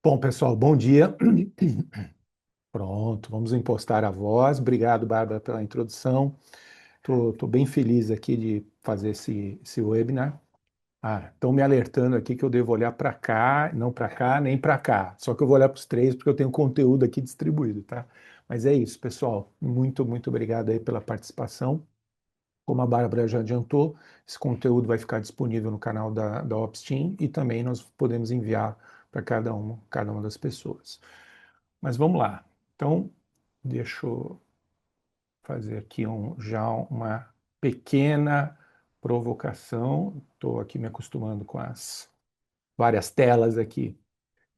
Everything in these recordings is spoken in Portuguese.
Bom, pessoal, bom dia. Pronto, vamos impostar a voz. Obrigado, Bárbara, pela introdução. Estou bem feliz aqui de fazer esse webinar. Estão me alertando aqui que eu devo olhar para cá, não para cá, nem para cá. Só que eu vou olhar para os três porque eu tenho conteúdo aqui distribuído, tá? Mas é isso, pessoal. Muito obrigado aí pela participação. Como a Bárbara já adiantou, esse conteúdo vai ficar disponível no canal da Opsteam e também nós podemos enviar para cada uma das pessoas. Mas vamos lá. Então, deixa eu fazer aqui já uma pequena provocação. Estou aqui me acostumando com as várias telas aqui.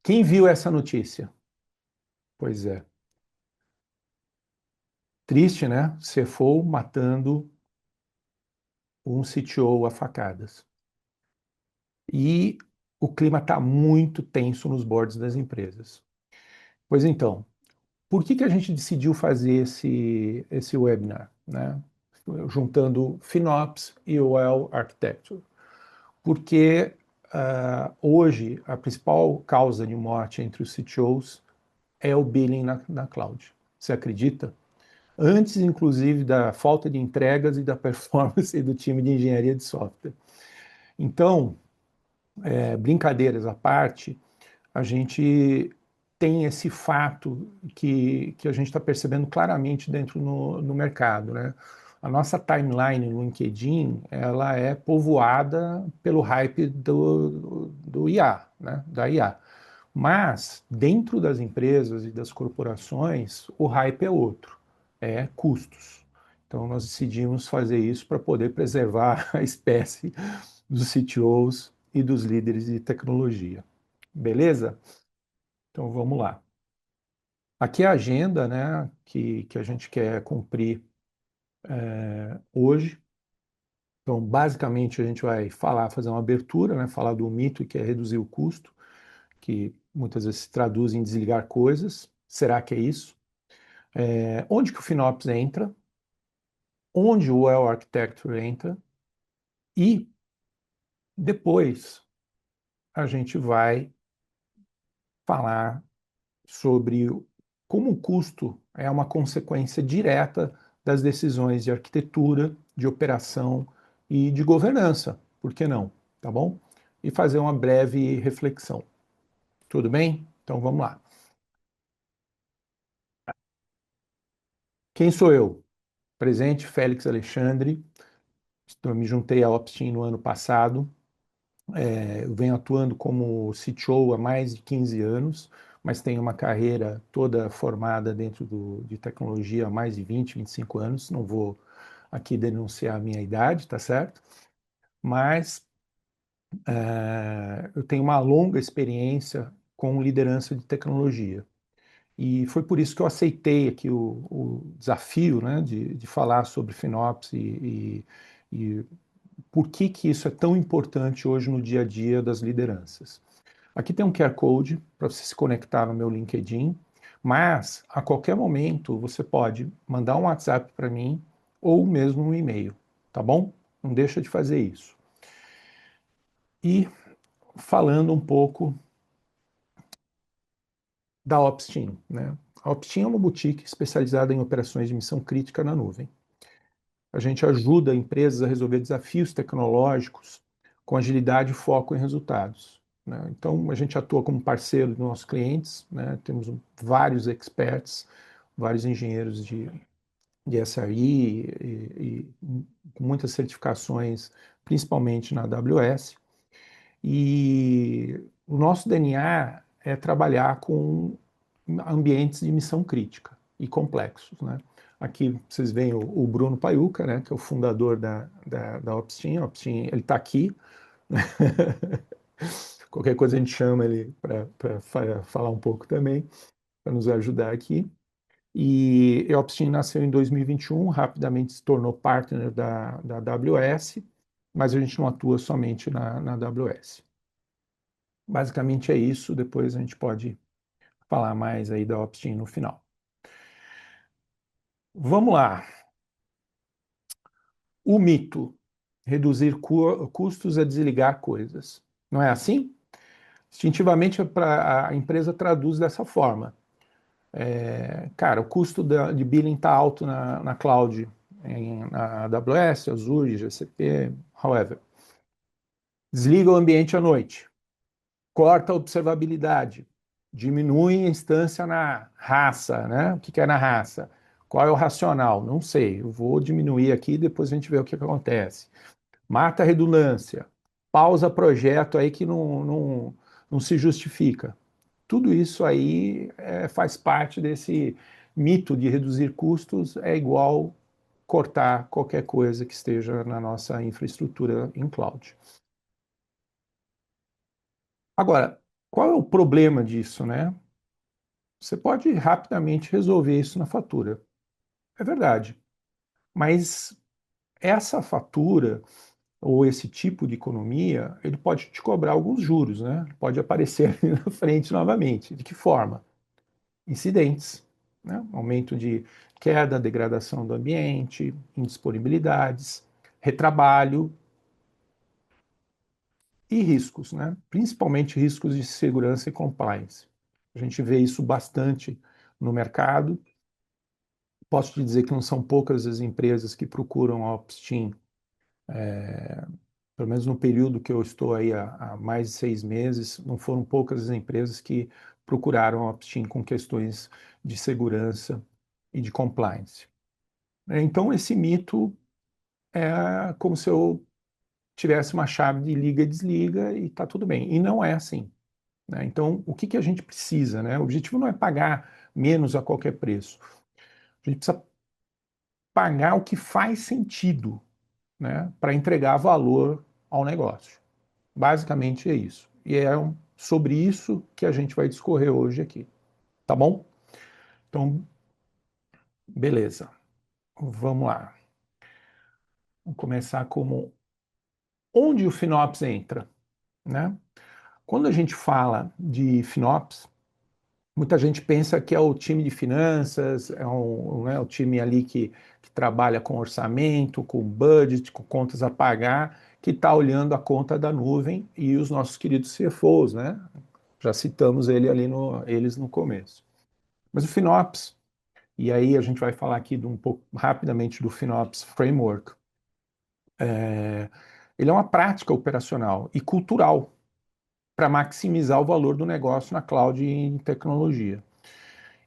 Quem viu essa notícia? Pois é. Triste, né? CFO matando um CTO a facadas. E o clima está muito tenso nos boards das empresas. Pois então, por que a gente decidiu fazer esse webinar, né? Juntando FinOps e Well Architecture? Porque hoje a principal causa de morte entre os CTOs é o billing na cloud. Você acredita? Antes, inclusive, da falta de entregas e da performance do time de engenharia de software. Então, brincadeiras à parte, a gente tem esse fato que a gente está percebendo claramente dentro no mercado, né? A nossa timeline no LinkedIn, ela é povoada pelo hype do IA, né? Da IA. Mas, dentro das empresas e das corporações, o hype é outro, é custos. Então, nós decidimos fazer isso para poder preservar a espécie dos CTOs e dos líderes de tecnologia. Beleza? Então vamos lá. Aqui é a agenda, né, que a gente quer cumprir hoje. Então, basicamente, a gente vai fazer uma abertura, né, falar do mito que é reduzir o custo, que muitas vezes se traduz em desligar coisas. Será que é isso? Onde que o FinOps entra? Onde o Well Architecture entra? E depois a gente vai falar sobre como o custo é uma consequência direta das decisões de arquitetura, de operação e de governança. Por que não? Tá bom? E fazer uma breve reflexão. Tudo bem? Então vamos lá. Quem sou eu? Presente, Félix Alexandre. Me juntei à Opsteam no ano passado. Eu venho atuando como CTO há mais de 15 anos, mas tenho uma carreira toda formada dentro de tecnologia há mais de 20, 25 anos. Não vou aqui denunciar a minha idade, tá certo? Mas eu tenho uma longa experiência com liderança de tecnologia. E foi por isso que eu aceitei aqui o desafio, né, de falar sobre FinOps e por que isso é tão importante hoje no dia a dia das lideranças. Aqui tem um QR Code para você se conectar no meu LinkedIn, mas a qualquer momento você pode mandar um WhatsApp para mim ou mesmo um e-mail, tá bom? Não deixa de fazer isso. E falando um pouco da Opsteam, né? A Opsteam é uma boutique especializada em operações de missão crítica na nuvem. A gente ajuda empresas a resolver desafios tecnológicos com agilidade e foco em resultados, né? Então, a gente atua como parceiro dos nossos clientes, né? Temos vários experts, vários engenheiros de SRE e com muitas certificações, principalmente na AWS. E o nosso DNA é trabalhar com ambientes de missão crítica e complexos, né? Aqui vocês veem o Bruno Paiuca, né, que é o fundador da Opsteam. A Opsteam, ele está aqui. Qualquer coisa a gente chama ele para falar um pouco também, para nos ajudar aqui. E a Opsteam nasceu em 2021, rapidamente se tornou partner da AWS, mas a gente não atua somente na AWS. Basicamente é isso, depois a gente pode falar mais aí da Opsteam no final. Vamos lá. O mito: reduzir custos é desligar coisas. Não é assim? Instintivamente, a empresa traduz dessa forma. Cara, o custo de billing está alto na cloud, na AWS, Azure, GCP, however. Desliga o ambiente à noite, corta a observabilidade, diminui a instância na raça, né? O que é na raça? Qual é o racional? Não sei, eu vou diminuir aqui e depois a gente vê o que acontece. Mata a redundância, pausa projeto aí que não se justifica. Tudo isso aí faz parte desse mito de reduzir custos é igual cortar qualquer coisa que esteja na nossa infraestrutura em cloud. Agora, qual é o problema disso, né? Você pode rapidamente resolver isso na fatura. É verdade. Mas essa fatura ou esse tipo de economia, ele pode te cobrar alguns juros, né? Pode aparecer ali na frente novamente. De que forma? Incidentes, né? Aumento de queda, degradação do ambiente, indisponibilidades, retrabalho e riscos, né? Principalmente riscos de segurança e compliance. A gente vê isso bastante no mercado. Posso te dizer que não são poucas as empresas que procuram a Opsteam, pelo menos no período que eu estou aí há mais de 6 meses, não foram poucas as empresas que procuraram a Opsteam com questões de segurança e de compliance. Então, esse mito é como se eu tivesse uma chave de liga e desliga e está tudo bem. E não é assim, né? Então, o que que a gente precisa, né? O objetivo não é pagar menos a qualquer preço. A gente precisa pagar o que faz sentido, né, para entregar valor ao negócio. Basicamente é isso. E é sobre isso que a gente vai discorrer hoje aqui. Tá bom? Então, beleza. Vamos lá. Vamos começar como onde o FinOps entra, né? Quando a gente fala de FinOps, muita gente pensa que é o time de finanças, né, o time ali que trabalha com orçamento, com budget, com contas a pagar, que está olhando a conta da nuvem e os nossos queridos CFOs, né? Já citamos eles no começo. Mas o FinOps, e aí a gente vai falar aqui um pouco rapidamente do FinOps Framework, ele é uma prática operacional e cultural para maximizar o valor do negócio na cloud e em tecnologia.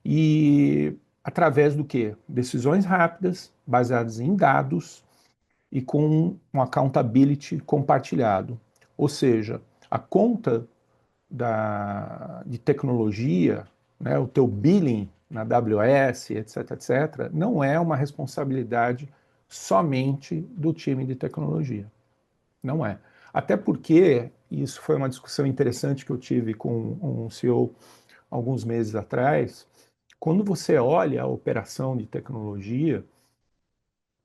E através do quê? Decisões rápidas, baseadas em dados e com um accountability compartilhado. Ou seja, a conta de tecnologia, né, o teu billing na AWS, etc., etc., não é uma responsabilidade somente do time de tecnologia. Não é. Até porque, isso foi uma discussão interessante que eu tive com um CEO alguns meses atrás, quando você olha a operação de tecnologia,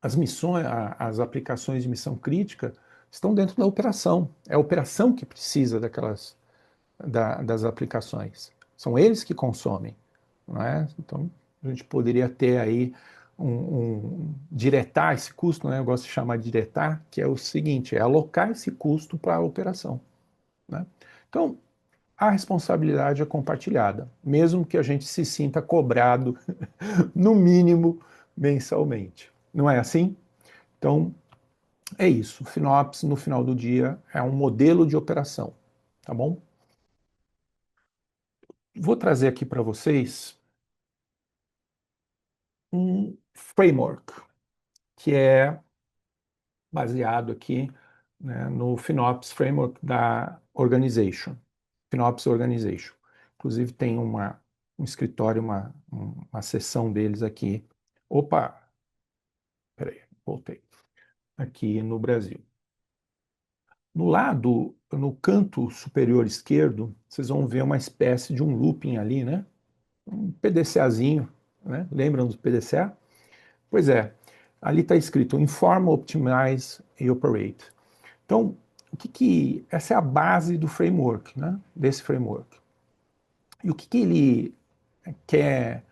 as missões, as aplicações de missão crítica estão dentro da operação. É a operação que precisa das aplicações. São eles que consomem, não é? Então, a gente poderia ter aí diretar esse custo, né? Eu gosto de chamar de diretar, que é o seguinte, é alocar esse custo para a operação, né? Então, a responsabilidade é compartilhada, mesmo que a gente se sinta cobrado, no mínimo, mensalmente. Não é assim? Então, é isso. O FinOps, no final do dia, é um modelo de operação, tá bom? Vou trazer aqui para vocês um framework que é baseado aqui, né, no FinOps Framework da Organization, FinOps Organization. Inclusive tem um escritório, uma seção deles aqui. Opa, peraí, voltei. Aqui no Brasil. No canto superior esquerdo, vocês vão ver uma espécie de um looping ali, né? Um PDCAzinho, né? Lembram do PDCA? Pois é, ali está escrito Inform, Optimize e Operate. Então, essa é a base do framework, né? Desse framework. E o que ele quer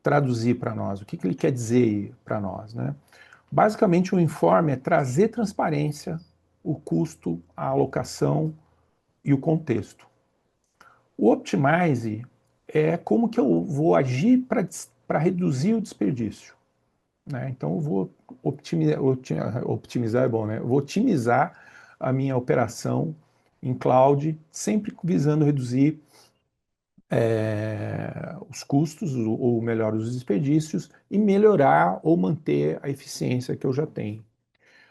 traduzir para nós? O que ele quer dizer para nós, né? Basicamente, o informe é trazer transparência, o custo, a alocação e o contexto. O Optimize é como que eu vou agir para reduzir o desperdício, né? Então, eu vou optimizar é bom, né? Eu vou otimizar a minha operação em cloud, sempre visando reduzir os custos, ou melhor, os desperdícios, e melhorar ou manter a eficiência que eu já tenho.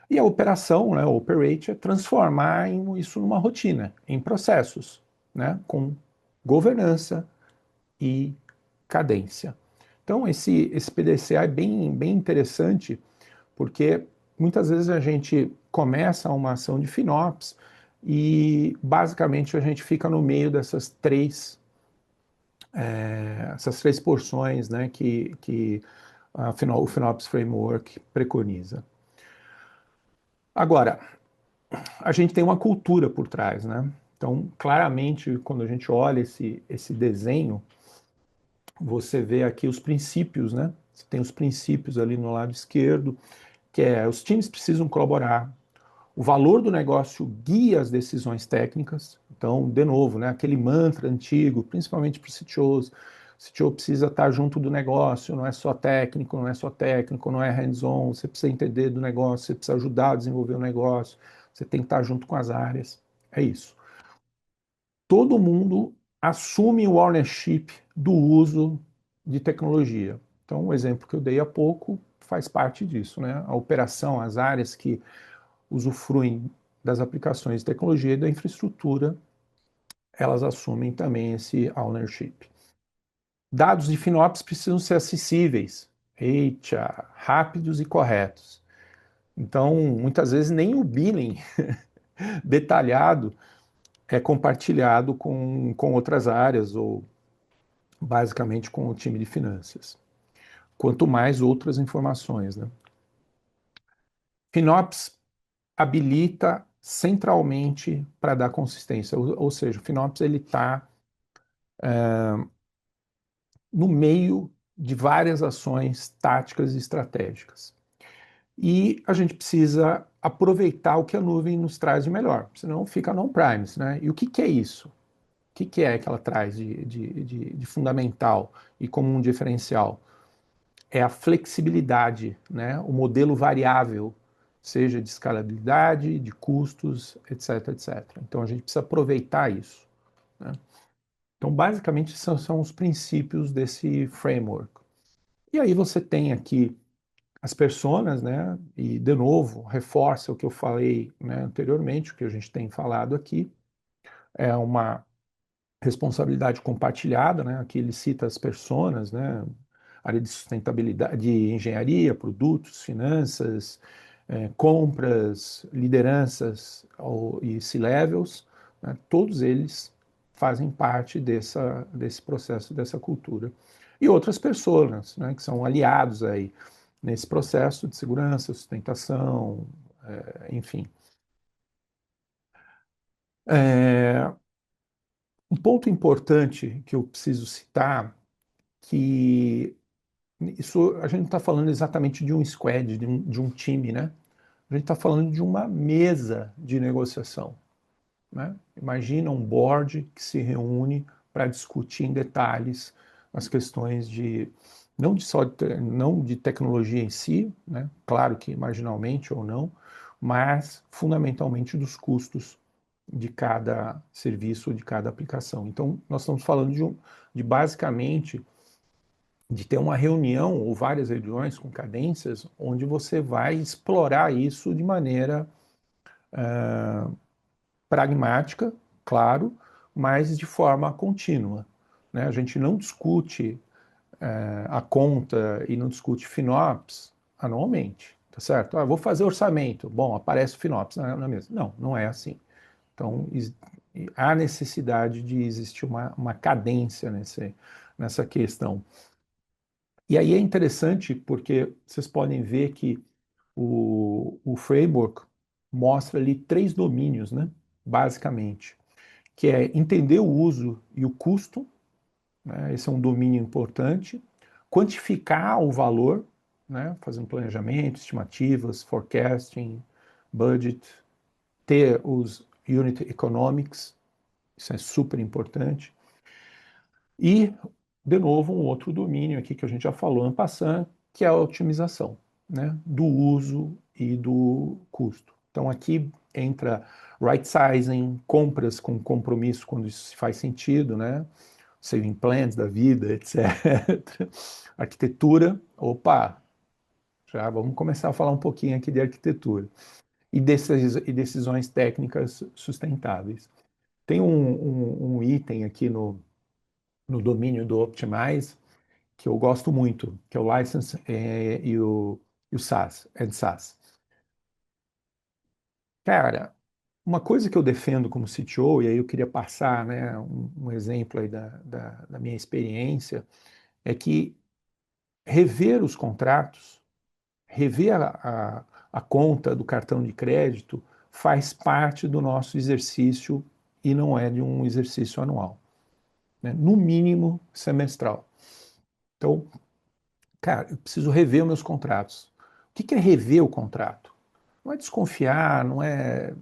E a operação, né, o operate, é transformar isso numa rotina, em processos, né, com governança e cadência. Então, esse PDCA é bem interessante, porque muitas vezes a gente começa uma ação de FinOps e, basicamente, a gente fica no meio essas três porções, né, que o FinOps Framework preconiza. Agora, a gente tem uma cultura por trás, né? Então, claramente, quando a gente olha esse desenho, você vê aqui os princípios, né? Você tem os princípios ali no lado esquerdo, que é os times precisam colaborar, o valor do negócio guia as decisões técnicas. Então, de novo, né, aquele mantra antigo, principalmente para os CTOs, o CTO precisa estar junto do negócio, não é só técnico, não é hands-on, você precisa entender do negócio, você precisa ajudar a desenvolver o negócio, você tem que estar junto com as áreas. É isso. Todo mundo assume o ownership do uso de tecnologia. Então, o exemplo que eu dei há pouco faz parte disso, né? A operação, as áreas que usufruem das aplicações de tecnologia e da infraestrutura, elas assumem também esse ownership. Dados de FinOps precisam ser acessíveis, rápidos e corretos. Então, muitas vezes nem o billing detalhado é compartilhado com outras áreas ou basicamente com o time de finanças. Quanto mais outras informações, né? FinOps habilita centralmente para dar consistência, ou seja, o FinOps ele está no meio de várias ações táticas e estratégicas. E a gente precisa aproveitar o que a nuvem nos traz de melhor, senão fica on-premise, né? E o que é isso? O que é que ela traz de fundamental e como um diferencial? É a flexibilidade, né? O modelo variável, seja de escalabilidade, de custos, etc, etc. Então a gente precisa aproveitar isso, né? Então, basicamente, são os princípios desse framework. E aí você tem aqui as personas, né? E, de novo, reforça o que eu falei, né, anteriormente, o que a gente tem falado aqui. É uma responsabilidade compartilhada, né? Aqui ele cita as personas, né? Área de sustentabilidade, de engenharia, produtos, finanças, compras, lideranças e C-levels, né? Todos eles fazem parte desse processo, dessa cultura. E outras pessoas, né, que são aliados aí nesse processo de segurança, sustentação, enfim. É, um ponto importante que eu preciso citar, que isso a gente não está falando exatamente de um squad, de um time, né? A gente está falando de uma mesa de negociação, né? Imagina um board que se reúne para discutir em detalhes as questões de não de tecnologia em si, né? Claro que marginalmente ou não, mas fundamentalmente dos custos de cada serviço, de cada aplicação. Então, nós estamos falando de basicamente de ter uma reunião ou várias reuniões com cadências onde você vai explorar isso de maneira pragmática, claro, mas de forma contínua, né? A gente não discute a conta e não discute FinOps anualmente, tá certo? Vou fazer orçamento. Bom, aparece o FinOps na mesa. Não, não é assim. Então, há necessidade de existir uma cadência nessa questão. E aí é interessante porque vocês podem ver que o framework mostra ali três domínios, né? Basicamente, que é entender o uso e o custo, né? Esse é um domínio importante. Quantificar o valor, né? Fazer um planejamento, estimativas, forecasting, budget, ter os unit economics, isso é super importante. E, de novo, um outro domínio aqui que a gente já falou en passant, que é a otimização, né, do uso e do custo. Então, aqui entra right sizing, compras com compromisso quando isso faz sentido, né, saving plans da vida, etc. Arquitetura, opa, já vamos começar a falar um pouquinho aqui de arquitetura. E decisões técnicas sustentáveis. Tem um item aqui no domínio do Optimize que eu gosto muito, que é o License e o SaaS, SaaS. Cara, uma coisa que eu defendo como CTO, e aí eu queria passar, né, um exemplo aí da minha experiência, é que rever os contratos, rever a conta do cartão de crédito faz parte do nosso exercício e não é de um exercício anual, né? No mínimo semestral. Então, cara, eu preciso rever os meus contratos. O que é rever o contrato? Não é desconfiar, não é.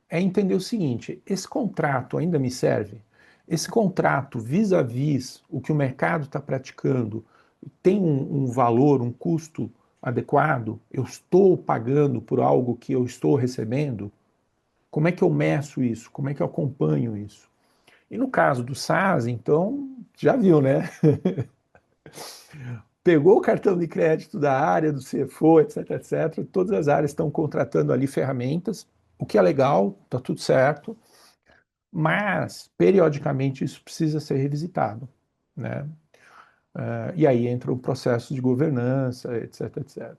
É entender o seguinte: esse contrato ainda me serve? Esse contrato vis-à-vis o que o mercado está praticando tem um valor, um custo adequado? Eu estou pagando por algo que eu estou recebendo? Como é que eu meço isso? Como é que eu acompanho isso? E no caso do SaaS, então, já viu, né? Pegou o cartão de crédito da área, do CFO, etc, etc. Todas as áreas estão contratando ali ferramentas, o que é legal, está tudo certo, mas periodicamente isso precisa ser revisitado, né? E aí entra o processo de governança, etc, etc.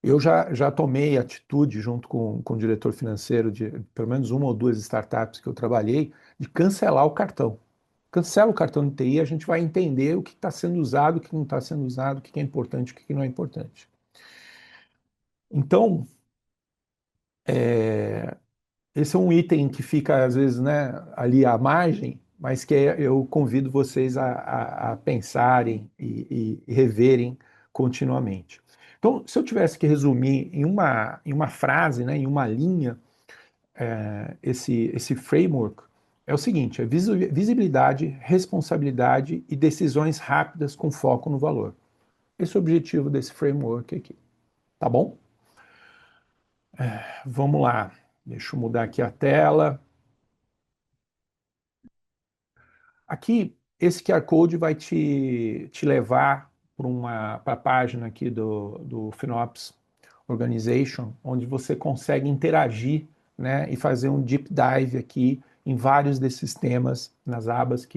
Eu já tomei atitude, junto com o diretor financeiro de pelo menos uma ou duas startups que eu trabalhei, de cancelar o cartão. Cancela o cartão de TI, a gente vai entender o que está sendo usado, o que não está sendo usado, o que é importante, o que não é importante. Então, esse é um item que fica, às vezes, né, ali à margem, mas que eu convido vocês a pensarem e reverem continuamente. Então, se eu tivesse que resumir em uma frase, né, em uma linha, esse framework, é o seguinte: é visibilidade, responsabilidade e decisões rápidas com foco no valor. Esse é o objetivo desse framework aqui. Tá bom? Vamos lá. Deixa eu mudar aqui a tela. Aqui, esse QR Code vai te levar para a página aqui do FinOps Organization, onde você consegue interagir, né, e fazer um deep dive aqui em vários desses temas nas abas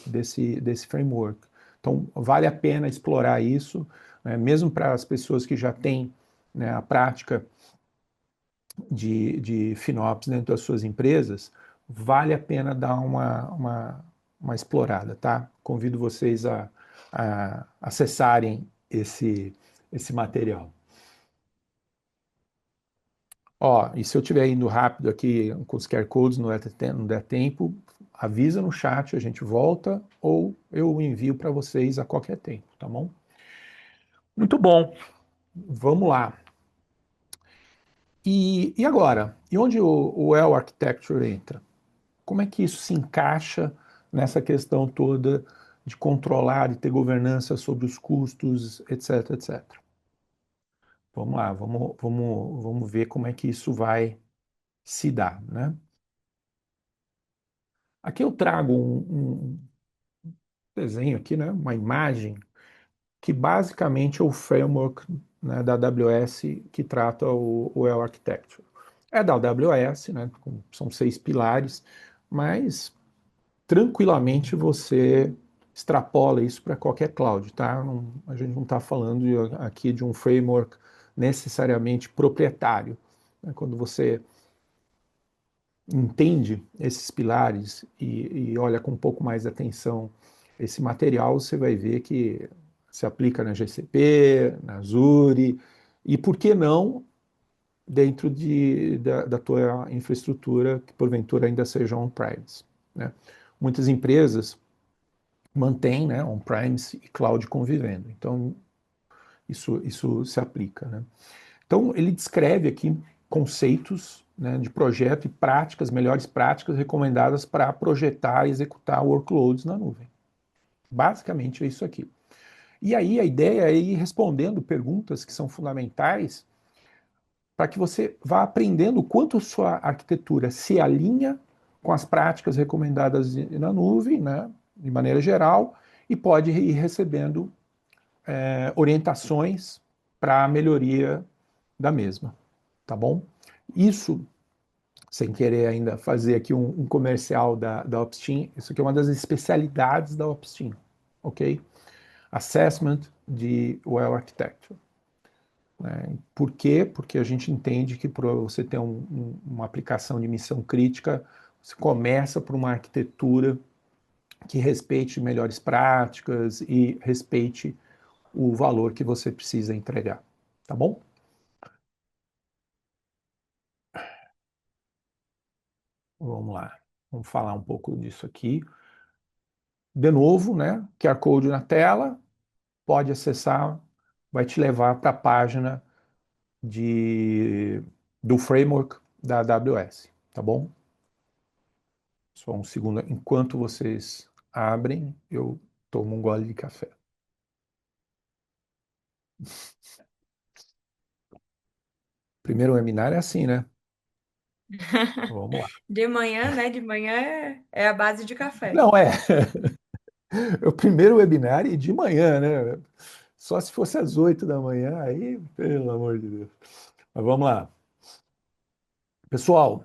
desse framework. Então, vale a pena explorar isso, né, mesmo para as pessoas que já têm, né, a prática de FinOps dentro das suas empresas, vale a pena dar uma explorada, tá? Convido vocês a acessarem esse material. Ó, e se eu estiver indo rápido aqui com os QR Codes, não der tempo, avisa no chat, a gente volta, ou eu envio para vocês a qualquer tempo, tá bom? Muito bom, vamos lá. E agora? E onde o Well Architecture entra? Como é que isso se encaixa nessa questão toda de controlar e ter governança sobre os custos, etc, etc? Vamos lá, vamos ver como é que isso vai se dar, né? Aqui eu trago um desenho aqui, né? Uma imagem que basicamente é o framework, né, da AWS que trata o Well Architecture. É da AWS, né? São 6 pilares, mas tranquilamente você extrapola isso para qualquer cloud, tá? A gente não está falando aqui de um framework necessariamente proprietário. Né? Quando você entende esses pilares e olha com um pouco mais de atenção esse material, você vai ver que se aplica na GCP, na Azure, e por que não dentro da tua infraestrutura que porventura ainda seja on-premise, né? Muitas empresas mantêm, né, on-premise e cloud convivendo, então isso se aplica, né? Então ele descreve aqui conceitos, né, de projeto e práticas, melhores práticas recomendadas para projetar e executar workloads na nuvem. Basicamente é isso aqui. E aí a ideia é ir respondendo perguntas que são fundamentais para que você vá aprendendo o quanto sua arquitetura se alinha com as práticas recomendadas na nuvem, né, de maneira geral, e pode ir recebendo orientações para a melhoria da mesma, tá bom? Isso, sem querer ainda fazer aqui um comercial da Opsteam, isso aqui é uma das especialidades da Opsteam, ok? Assessment de Well Architecture. Né? Por quê? Porque a gente entende que para você ter uma aplicação de missão crítica, você começa por uma arquitetura que respeite melhores práticas e respeite o valor que você precisa entregar, tá bom? Vamos lá, vamos falar um pouco disso aqui. De novo, né? QR Code na tela, pode acessar, vai te levar para a página do framework da AWS, tá bom? Só um segundo, enquanto vocês abrem, eu tomo um gole de café. Primeiro webinar é assim, né? Vamos lá. De manhã, né? De manhã é a base de café. Não, é. É o primeiro webinar e de manhã, né? Só se fosse às 8 da manhã, aí, pelo amor de Deus. Mas vamos lá. Pessoal,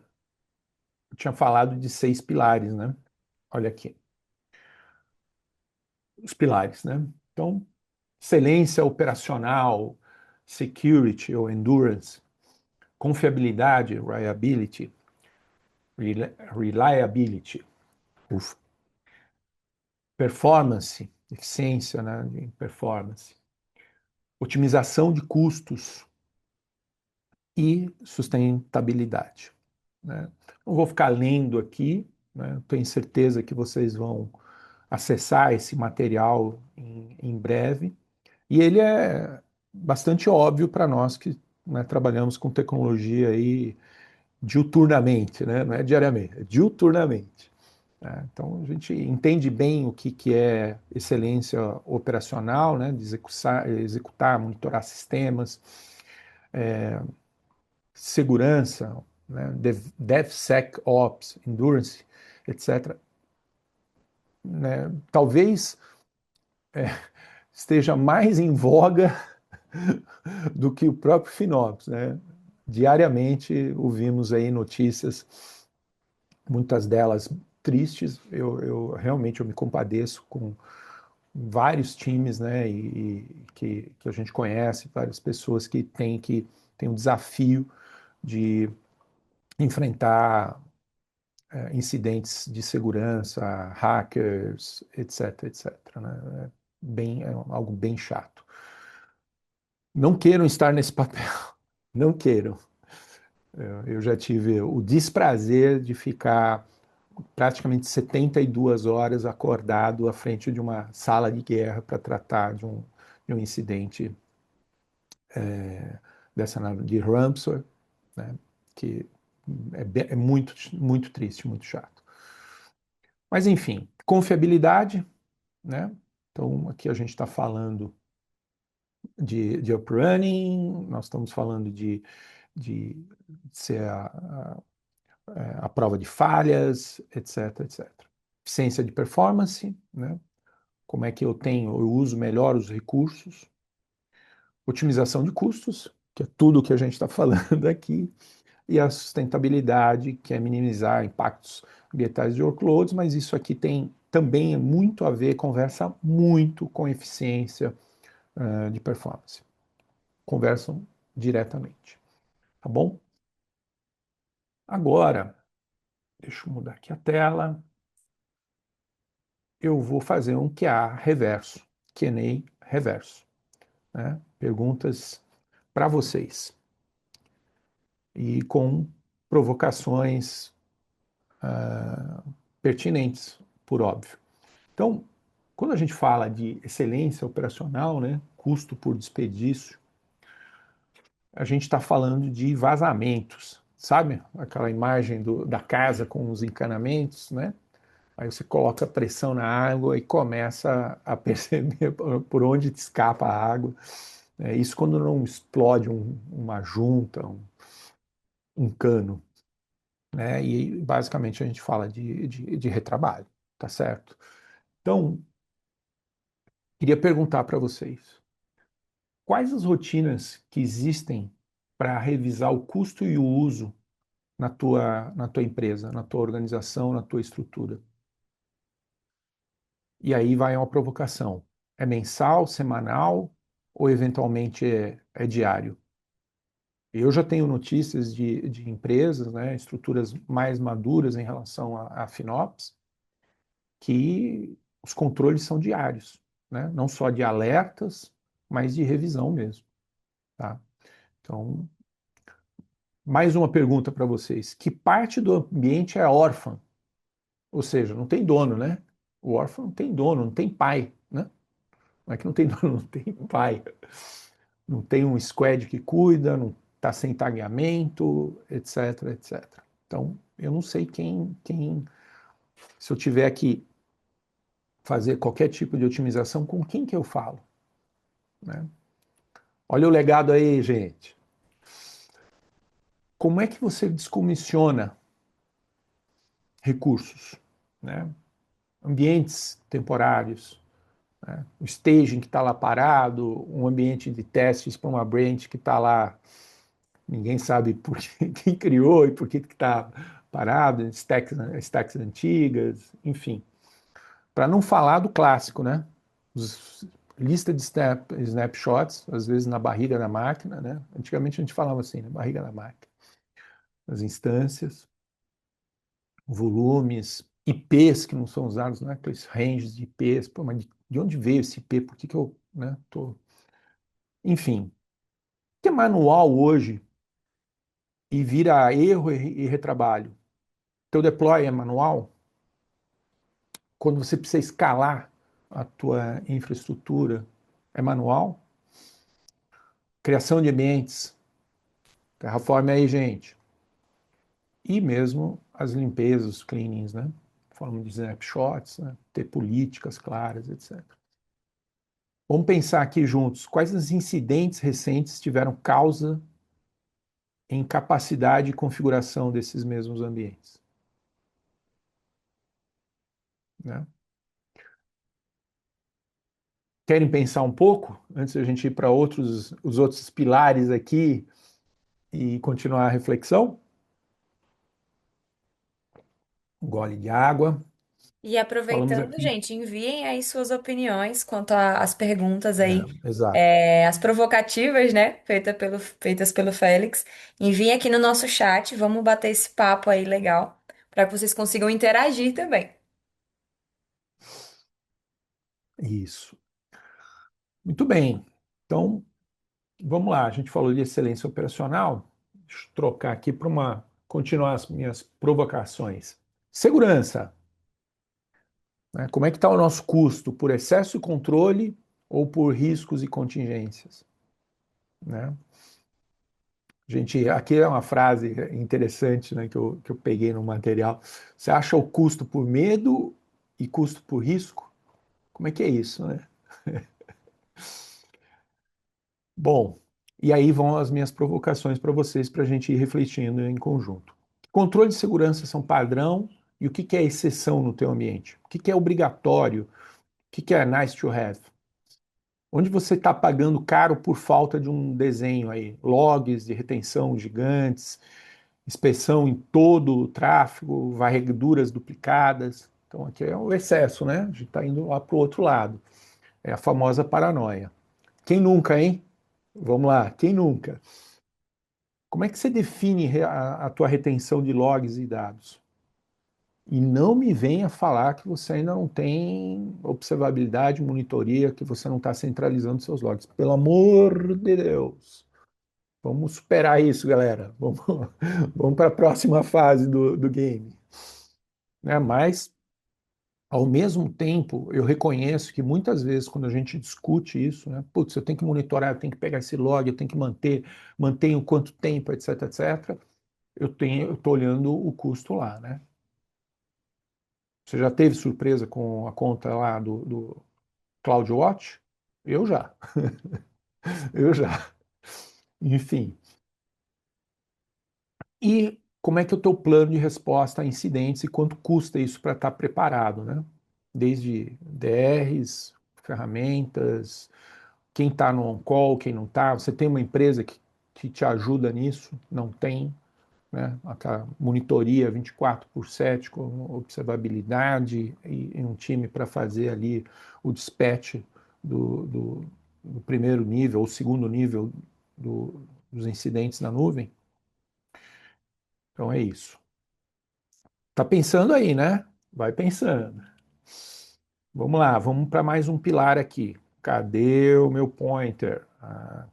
eu tinha falado de 6 pilares, né? Olha aqui. Os pilares, né? Então, excelência operacional, security ou endurance, confiabilidade, reliability, performance, eficiência, né, de performance, otimização de custos e sustentabilidade. Né? Não vou ficar lendo aqui, né? Tenho certeza que vocês vão acessar esse material em breve. E ele é bastante óbvio para nós que, né, trabalhamos com tecnologia aí diuturnamente, né? Não é diariamente, é diuturnamente. Né? Então, a gente entende bem o que é excelência operacional, né? De executar, monitorar sistemas, segurança, né? DevSecOps, Endurance, etc. Né? Talvez esteja mais em voga do que o próprio FinOps, né? Diariamente ouvimos aí notícias, muitas delas tristes. Eu realmente eu me compadeço com vários times, né? Que a gente conhece, várias pessoas que têm o desafio de enfrentar incidentes de segurança, hackers, etc, etc. Né? É algo bem chato. Não queiram estar nesse papel, não queiram. Eu já tive o desprazer de ficar praticamente 72 horas acordado à frente de uma sala de guerra para tratar de um incidente de ransomware, né, que é muito, muito triste, muito chato. Mas, enfim, confiabilidade, né? Então, aqui a gente está falando de uprunning, nós estamos falando de ser a prova de falhas, etc, etc. Eficiência de performance, né? Como é que eu uso melhor os recursos, otimização de custos, que é tudo o que a gente está falando aqui, e a sustentabilidade, que é minimizar impactos ambientais de workloads, mas isso aqui tem também muito a ver, conversa muito com eficiência de performance. Conversam diretamente, tá bom? Agora, deixa eu mudar aqui a tela. Eu vou fazer um QA reverso, Q&A reverso, né? Perguntas para vocês e com provocações pertinentes, por óbvio. Então, quando a gente fala de excelência operacional, né, custo por desperdício, a gente está falando de vazamentos, sabe? Aquela imagem da casa com os encanamentos, né? Aí você coloca pressão na água e começa a perceber por onde te escapa a água. Isso quando não explode uma junta, um cano, né? E basicamente a gente fala de retrabalho, tá certo? Então, queria perguntar para vocês, quais as rotinas que existem para revisar o custo e o uso na tua empresa, na tua organização, na tua estrutura? E aí vai uma provocação. É mensal, semanal ou eventualmente é diário? Eu já tenho notícias de empresas, né, estruturas mais maduras em relação a FinOps, que os controles são diários, né? Não só de alertas, mas de revisão mesmo, tá? Então, mais uma pergunta para vocês. Que parte do ambiente é órfã? Ou seja, não tem dono, né? O órfão não tem dono, não tem pai, né? Não é que não tem dono, não tem pai. Não tem um squad que cuida, não está sem tagueamento, etc, etc. Então, eu não sei se eu tiver que fazer qualquer tipo de otimização, com quem que eu falo, né? Olha o legado aí, gente. Como é que você descomissiona recursos, né? Ambientes temporários, né? O staging que está lá parado, um ambiente de testes para uma branch que está lá, ninguém sabe por quem criou e por que está parado, stacks antigas, enfim. Para não falar do clássico, né? Lista de snapshots, às vezes na barriga da máquina, né? Antigamente a gente falava assim, na barriga da máquina. As instâncias, volumes, IPs que não são usados, né? Aqueles ranges de IPs. Pô, mas de onde veio esse IP? Por que que eu, né, tô... Enfim, o que é manual hoje e vira erro e retrabalho? Teu deploy é manual? Quando você precisa escalar a tua infraestrutura, é manual? Criação de ambientes, Terraform aí, gente. E mesmo as limpezas, os cleanings, né? Forma de snapshots, né? Ter políticas claras, etc. Vamos pensar aqui juntos, quais os incidentes recentes tiveram causa em capacidade e configuração desses mesmos ambientes, né? Querem pensar um pouco antes da gente ir para os outros pilares aqui e continuar a reflexão? Um gole de água. E Falamos aproveitando, aqui. gente, enviem aí suas opiniões quanto às perguntas aí, Exato. as provocativas, né, feitas pelo Félix. Enviem aqui no nosso chat, vamos bater esse papo aí legal, para que vocês consigam interagir também. Isso. Muito bem. Então, vamos lá. A gente falou de excelência operacional. Deixa eu trocar aqui para continuar as minhas provocações. Segurança, né? Como é que está o nosso custo por excesso de controle ou por riscos e contingências, né? Gente, aqui é uma frase interessante, né, que eu peguei no material. Você acha o custo por medo e custo por risco? Como é que é isso, né? Bom, e aí vão as minhas provocações para vocês, para a gente ir refletindo em conjunto. Controle de segurança são padrão e o que que é exceção no teu ambiente? O que que é obrigatório? O que que é nice to have? Onde você está pagando caro por falta de um desenho aí? Logs de retenção gigantes, inspeção em todo o tráfego, varreduras duplicadas. Então aqui é o excesso, né? A gente está indo lá para o outro lado. É a famosa paranoia. Quem nunca, hein? Vamos lá, quem nunca? Como é que você define a tua retenção de logs e dados? E não me venha falar que você ainda não tem observabilidade, monitoria, que você não está centralizando seus logs. Pelo amor de Deus. Vamos superar isso, galera. Vamos para a próxima fase do game. Né? Mas Ao mesmo tempo, eu reconheço que muitas vezes, quando a gente discute isso, né, putz, eu tenho que monitorar, eu tenho que pegar esse log, eu tenho que mantenho quanto tempo, etc, etc, eu estou olhando o custo lá, né? Você já teve surpresa com a conta lá do CloudWatch? Eu já, eu já. Enfim. E como é que é o teu plano de resposta a incidentes e quanto custa isso para estar preparado, né? Desde DRs, ferramentas, quem está no on-call, quem não está. Você tem uma empresa que te ajuda nisso? Não tem, né? Aquela monitoria 24/7 com observabilidade e um time para fazer ali o dispatch do, do, do primeiro nível ou segundo nível dos incidentes na nuvem. Então é isso. Tá pensando aí, né? Vai pensando. Vamos lá, vamos para mais um pilar aqui. Cadê o meu pointer?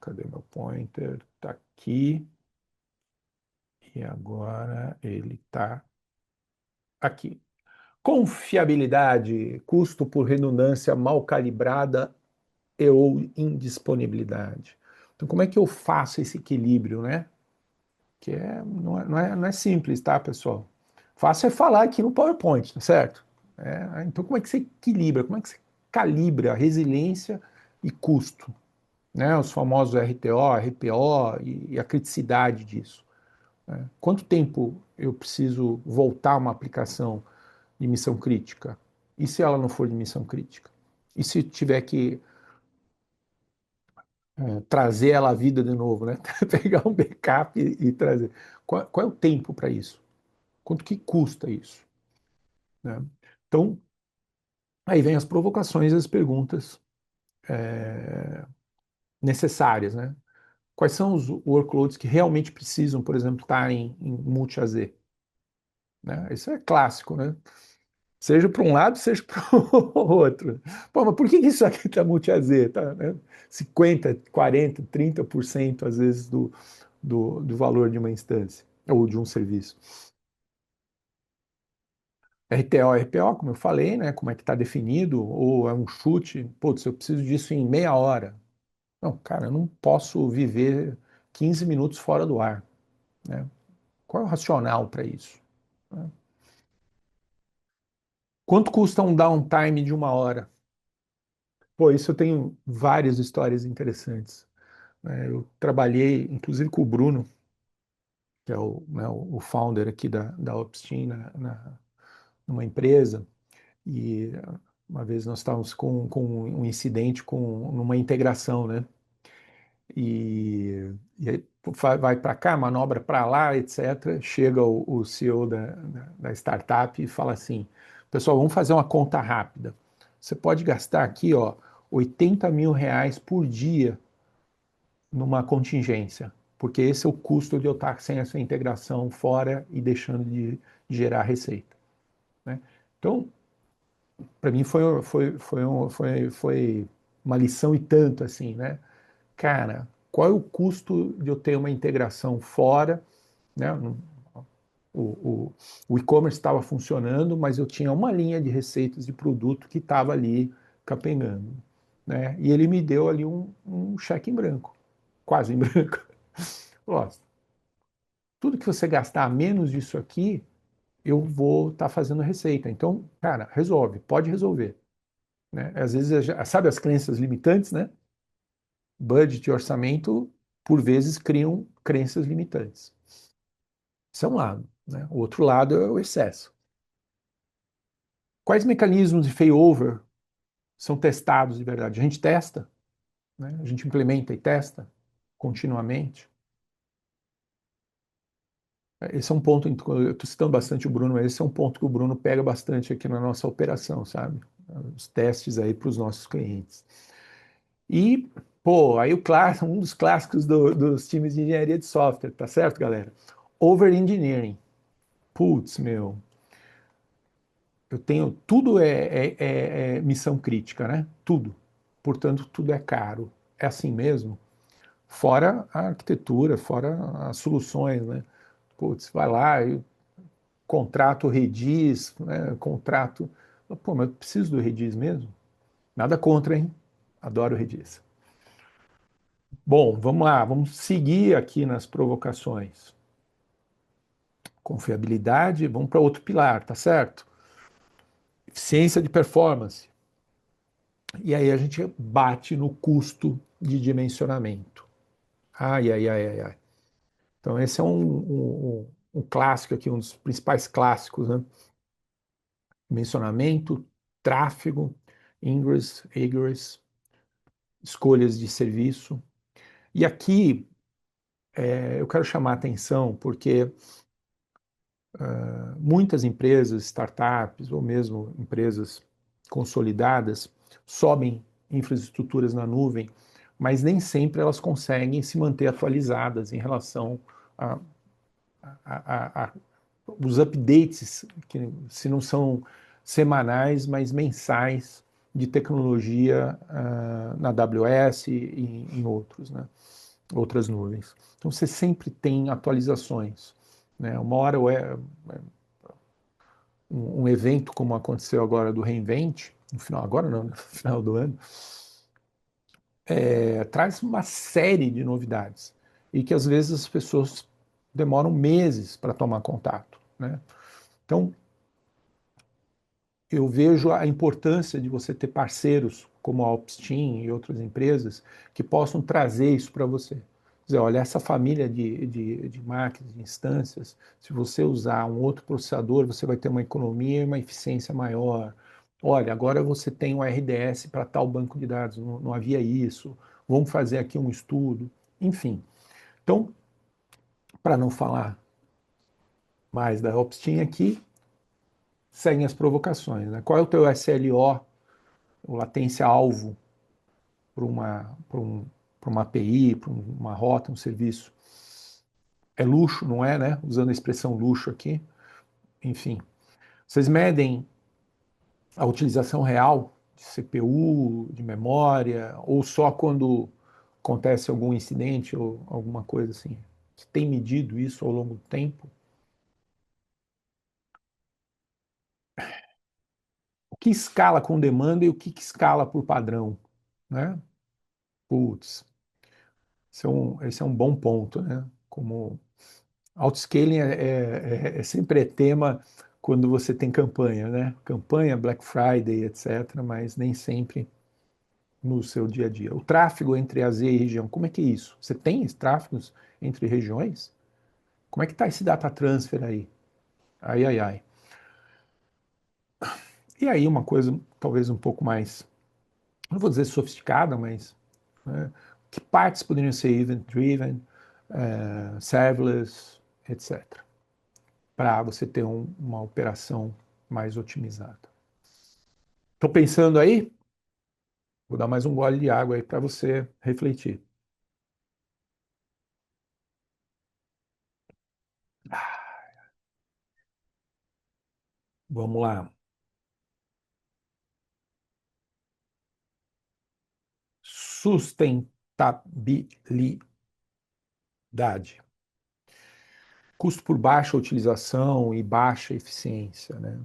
Cadê meu pointer? Tá aqui. E agora ele tá aqui. Confiabilidade, custo por redundância mal calibrada e ou indisponibilidade. Então, como é que eu faço esse equilíbrio, né? Não é simples, tá, pessoal? Fácil é falar aqui no PowerPoint, tá certo? Então, como é que você equilibra? Como é que você calibra a resiliência e custo? Né? Os famosos RTO, RPO e a criticidade disso. Né? Quanto tempo eu preciso voltar uma aplicação de missão crítica? E se ela não for de missão crítica? E se tiver que trazer ela à vida de novo, né? Pegar um backup e trazer. Qual é o tempo para isso? Quanto que custa isso? Né? Então, aí vem as provocações e as perguntas necessárias, né? Quais são os workloads que realmente precisam, por exemplo, estar em multi-AZ? Né? Isso é clássico, né? Seja para um lado, seja para o outro. Pô, mas por que isso aqui está multi-AZ? Tá, né? 50, 40, 30% às vezes do valor de uma instância ou de um serviço. RTO, RPO, como eu falei, né? Como é que está definido, ou é um chute, putz, eu preciso disso em meia hora. Não, cara, eu não posso viver 15 minutos fora do ar, né? Qual é o racional para isso? Né? Quanto custa um downtime de uma hora? Pô, isso eu tenho várias histórias interessantes. Né? Eu trabalhei, inclusive, com o Bruno, que é o founder aqui da Opsteam, numa empresa, e uma vez nós estávamos com um incidente numa integração, né? E aí vai para cá, manobra para lá, etc. Chega o CEO da startup e fala assim: pessoal, vamos fazer uma conta rápida. Você pode gastar aqui, ó, R$ 80.000 por dia numa contingência, porque esse é o custo de eu estar sem essa integração fora e deixando de gerar receita. Né? Então, para mim foi uma lição e tanto assim, né? Cara, qual é o custo de eu ter uma integração fora, né? O, o, o e-commerce estava funcionando, mas eu tinha uma linha de receitas de produto que estava ali capengando, né? E ele me deu ali um cheque em branco, quase em branco. Ó, tudo que você gastar menos disso aqui, eu vou estar fazendo receita. Então, cara, resolve, pode resolver. Né? Às vezes, sabe as crenças limitantes, né? Budget e orçamento, por vezes, criam crenças limitantes. Isso é um lado. Né? O outro lado é o excesso. Quais mecanismos de failover são testados de verdade? A gente testa, né? A gente implementa e testa continuamente. Esse é um ponto, eu estou citando bastante o Bruno, mas esse é um ponto que o Bruno pega bastante aqui na nossa operação, sabe? Os testes aí para os nossos clientes. E, pô, aí um dos clássicos dos times de engenharia de software, tá certo, galera? Over-engineering. Putz, meu, eu tenho, tudo é missão crítica, né? Tudo. Portanto, tudo é caro. É assim mesmo? Fora a arquitetura, fora as soluções, né? Putz, vai lá, eu contrato Redis, né? Contrato. Pô, mas eu preciso do Redis mesmo? Nada contra, hein? Adoro o Redis. Bom, vamos lá, vamos seguir aqui nas provocações. Confiabilidade, vamos para outro pilar, tá certo? Eficiência de performance. E aí a gente bate no custo de dimensionamento. Ai, ai, ai, ai, ai. Então, esse é um clássico aqui, um dos principais clássicos, né? Dimensionamento, tráfego, ingress, egress, escolhas de serviço. E aqui eu quero chamar a atenção porque muitas empresas, startups ou mesmo empresas consolidadas sobem infraestruturas na nuvem, mas nem sempre elas conseguem se manter atualizadas em relação a, a os updates, que se não são semanais, mas mensais de tecnologia na AWS e em outros, né? Outras nuvens. Então você sempre tem atualizações. Né? Uma hora um evento como aconteceu agora do Reinvent, no final, agora não, no final do ano, traz uma série de novidades e que às vezes as pessoas demoram meses para tomar contato. Né? Então, eu vejo a importância de você ter parceiros como a Opsteam e outras empresas que possam trazer isso para você. Quer dizer, olha, essa família de máquinas, de instâncias, se você usar um outro processador, você vai ter uma economia e uma eficiência maior. Olha, agora você tem um RDS para tal banco de dados, não, não havia isso. Vamos fazer aqui um estudo. Enfim, então, para não falar mais da Opsteam aqui, seguem as provocações. Né? Qual é o teu SLO, o latência-alvo, para uma API, para uma rota, um serviço? É luxo, não é, né? Usando a expressão luxo aqui. Enfim, vocês medem a utilização real de CPU, de memória, ou só quando acontece algum incidente ou alguma coisa assim? Você tem medido isso ao longo do tempo? O que escala com demanda e o que escala por padrão, né? Putz, esse é um bom ponto, né? Como autoscaling é sempre tema quando você tem campanha, né? Campanha, Black Friday, etc., mas nem sempre no seu dia a dia. O tráfego entre AZ e região, como é que é isso? Você tem tráfegos entre regiões? Como é que está esse data transfer aí? Ai, ai, ai. E aí uma coisa talvez um pouco mais, não vou dizer sofisticada, mas né, que partes poderiam ser event-driven, serverless, etc., para você ter uma operação mais otimizada. Estou pensando aí? Vou dar mais um gole de água aí para você refletir. Vamos lá. Sustentabilidade. Custo por baixa utilização e baixa eficiência, né?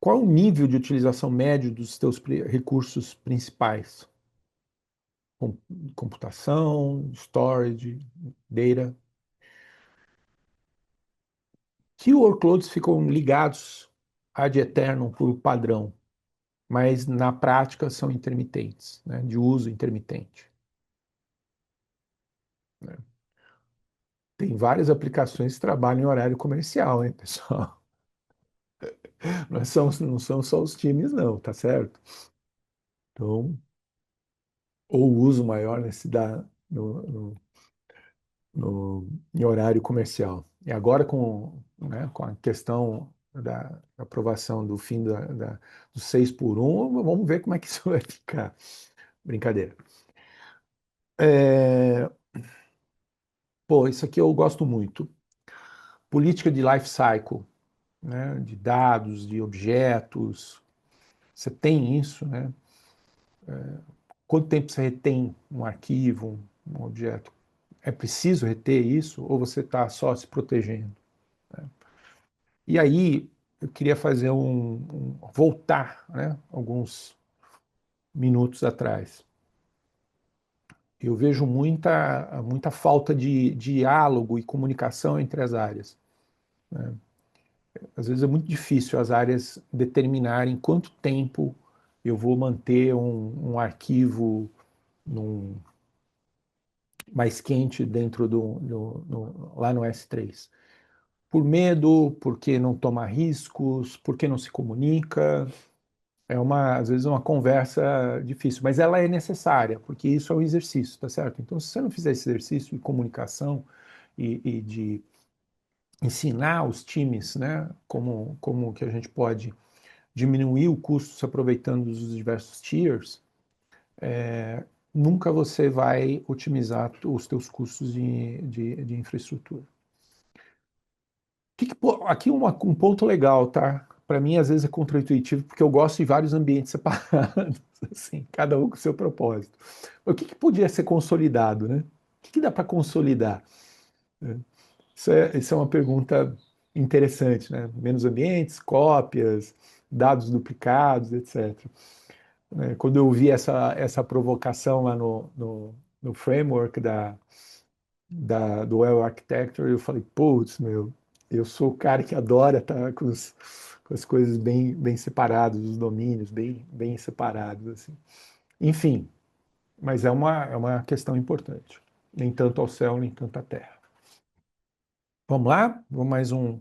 Qual é o nível de utilização médio dos teus recursos principais? Computação, storage, data. Que workloads ficam ligados ad eternum por padrão, mas na prática são intermitentes, né? De uso intermitente. Né? Tem várias aplicações que trabalham em horário comercial, hein, pessoal? Não são só os times, não, tá certo? Então, ou o uso maior nesse em horário comercial. E agora com a questão da aprovação do fim do 6 por um, vamos ver como é que isso vai ficar. Brincadeira. É, pô, isso aqui eu gosto muito. Política de life cycle, né? De dados, de objetos. Você tem isso, né? Quanto tempo você retém um arquivo, um objeto? É preciso reter isso ou você está só se protegendo? E aí eu queria fazer voltar, né, alguns minutos atrás. Eu vejo muita falta de diálogo e comunicação entre as áreas. Às vezes é muito difícil as áreas determinarem quanto tempo eu vou manter um arquivo num, mais quente dentro lá no S3. Por medo, porque não toma riscos, porque não se comunica. Às vezes, uma conversa difícil, mas ela é necessária, porque isso é um exercício, tá certo? Então, se você não fizer esse exercício de comunicação e de ensinar os times, né, como que a gente pode diminuir o custo se aproveitando dos diversos tiers, nunca você vai otimizar os teus custos de infraestrutura. Aqui um ponto legal, tá? Para mim, às vezes é contraintuitivo, porque eu gosto de vários ambientes separados, assim, cada um com o seu propósito. O que podia ser consolidado, né? O que dá para consolidar? Isso é uma pergunta interessante, né? Menos ambientes, cópias, dados duplicados, etc. Quando eu vi essa provocação lá no framework do Well Architecture, eu falei, putz, meu, eu sou o cara que adora estar com as coisas bem separadas, os domínios bem separados, assim. Enfim, mas é uma questão importante. Nem tanto ao céu, nem tanto à terra. Vamos lá? Vamos mais um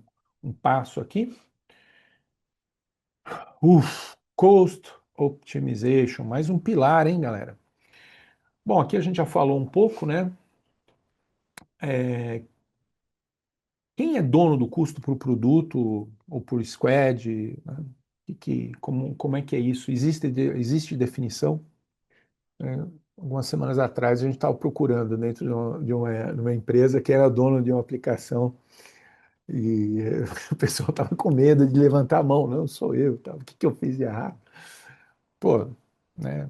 passo aqui. Cost Optimization, mais um pilar, hein, galera? Bom, aqui a gente já falou um pouco, né? Quem é dono do custo por produto ou por squad? Né? Como é que é isso? Existe definição? Né? Algumas semanas atrás a gente estava procurando dentro de uma empresa que era dono de uma aplicação e o pessoal estava com medo de levantar a mão. Não, sou eu. Tá? O que eu fiz de errado? Pô, né?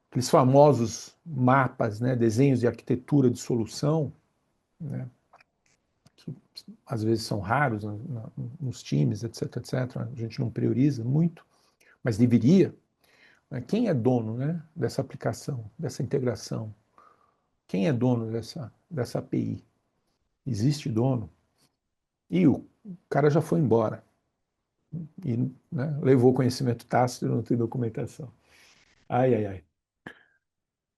Aqueles famosos mapas, né? Desenhos de arquitetura de solução, né? Que às vezes são raros nos times, etc, etc. A gente não prioriza muito, mas deveria. Né? Quem é dono, né, dessa aplicação, dessa integração? Quem é dono dessa API? Existe dono? E o cara já foi embora e, né, levou conhecimento tácito e não tem documentação. Ai, ai, ai.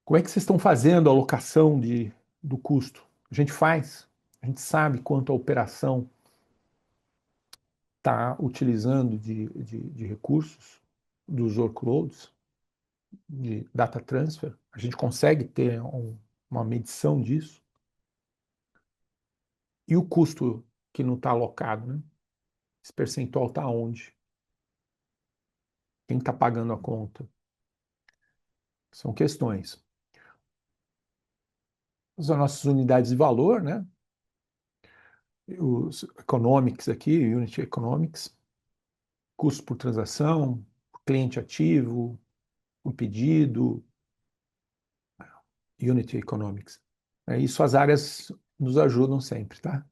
Como é que vocês estão fazendo a alocação do custo? A gente faz, a gente sabe quanto a operação está utilizando de recursos, dos workloads, de data transfer. A gente consegue ter uma medição disso. E o custo que não está alocado, né? Esse percentual está onde? Quem está pagando a conta? São questões. As nossas unidades de valor, né? Os economics aqui, unit economics, custo por transação, cliente ativo, o pedido, unit economics. Isso as áreas nos ajudam sempre, tá?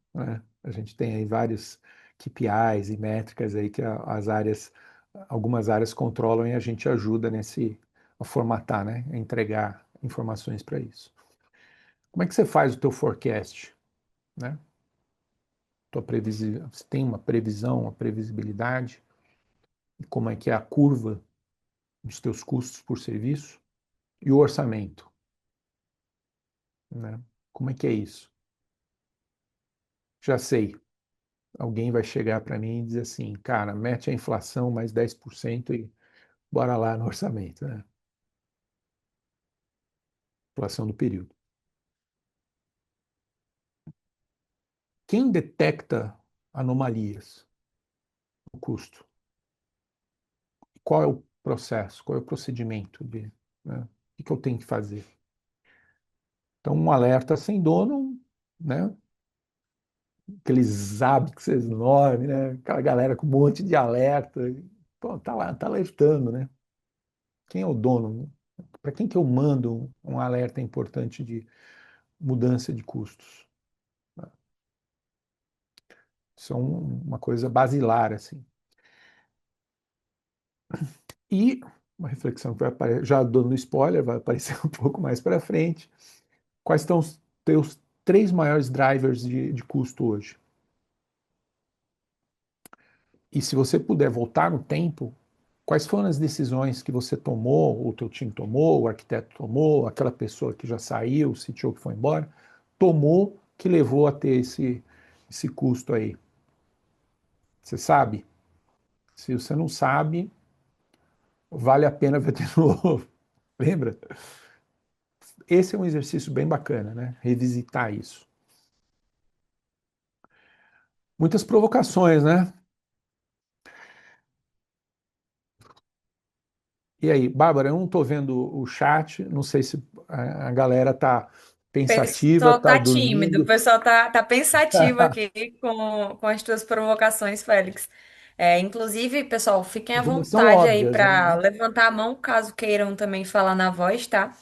A gente tem aí vários KPIs e métricas aí que algumas áreas controlam e a gente ajuda a formatar, né? A entregar informações para isso. Como é que você faz o teu forecast, né? Você tem uma previsão, uma previsibilidade, e como é que é a curva dos teus custos por serviço e o orçamento, né? Como é que é isso? Já sei, alguém vai chegar para mim e dizer assim, cara, mete a inflação mais 10% e bora lá no orçamento, né? Inflação do período. Quem detecta anomalias no custo? Qual é o processo? Qual é o procedimento né? O que eu tenho que fazer? Então, um alerta sem dono, né? Aqueles hábitos enormes, né? Aquela galera com um monte de alerta. Pô, tá lá, tá alertando, né? Quem é o dono? Para quem que eu mando um alerta importante de mudança de custos? Isso é uma coisa basilar, assim. E uma reflexão que vai aparecer, já dando spoiler, vai aparecer um pouco mais para frente. Quais estão os teus três maiores drivers de custo hoje? E se você puder voltar no tempo, quais foram as decisões que você tomou, o teu time tomou, o arquiteto tomou, aquela pessoa que já saiu, o CTO que foi embora, tomou que levou a ter esse custo aí? Você sabe? Se você não sabe, vale a pena ver de novo. Lembra? Esse é um exercício bem bacana, né? Revisitar isso. Muitas provocações, né? E aí, Bárbara, eu não estou vendo o chat, não sei se a galera está O pensativa, pessoal está tá tímido, o dormindo. pessoal tá pensativo aqui com as tuas provocações, Félix. Inclusive, pessoal, fiquem à Algumas são vontade aí óbvias, para né? levantar a mão, caso queiram também falar na voz, tá?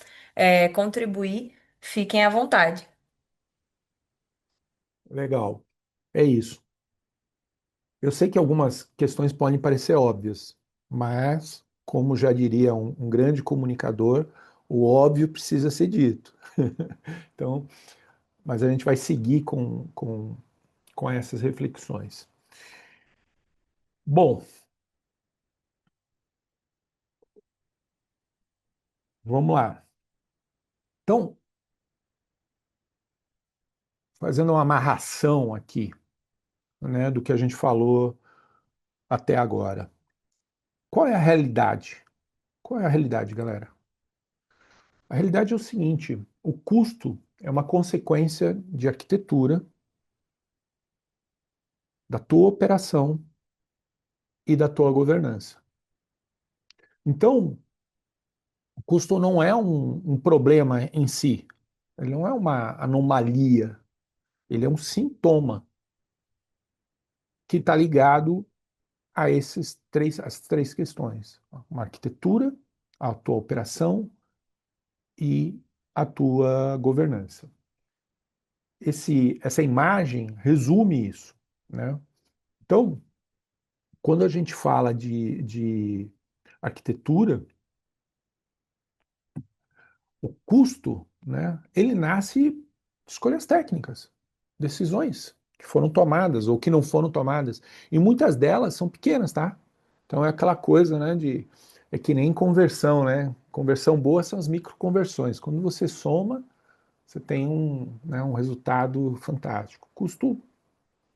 Contribuir, fiquem à vontade. Legal. É isso. Eu sei que algumas questões podem parecer óbvias, mas, como já diria um grande comunicador, o óbvio precisa ser dito. Então, mas a gente vai seguir com essas reflexões. Bom, vamos lá. Então, fazendo uma amarração aqui, né, do que a gente falou até agora. Qual é a realidade? Qual é a realidade, galera? A realidade é o seguinte: o custo é uma consequência de arquitetura, da tua operação e da tua governança. Então, o custo não é um problema em si, ele não é uma anomalia, ele é um sintoma que está ligado a as três questões: uma arquitetura, a tua operação e a tua governança. Essa imagem resume isso, né? Então, quando a gente fala de arquitetura, o custo, né, ele nasce de escolhas técnicas, decisões que foram tomadas ou que não foram tomadas. E muitas delas são pequenas, tá? Então é aquela coisa, né, é que nem conversão, né? Conversão boa são as microconversões. Quando você soma, você tem um resultado fantástico. Custo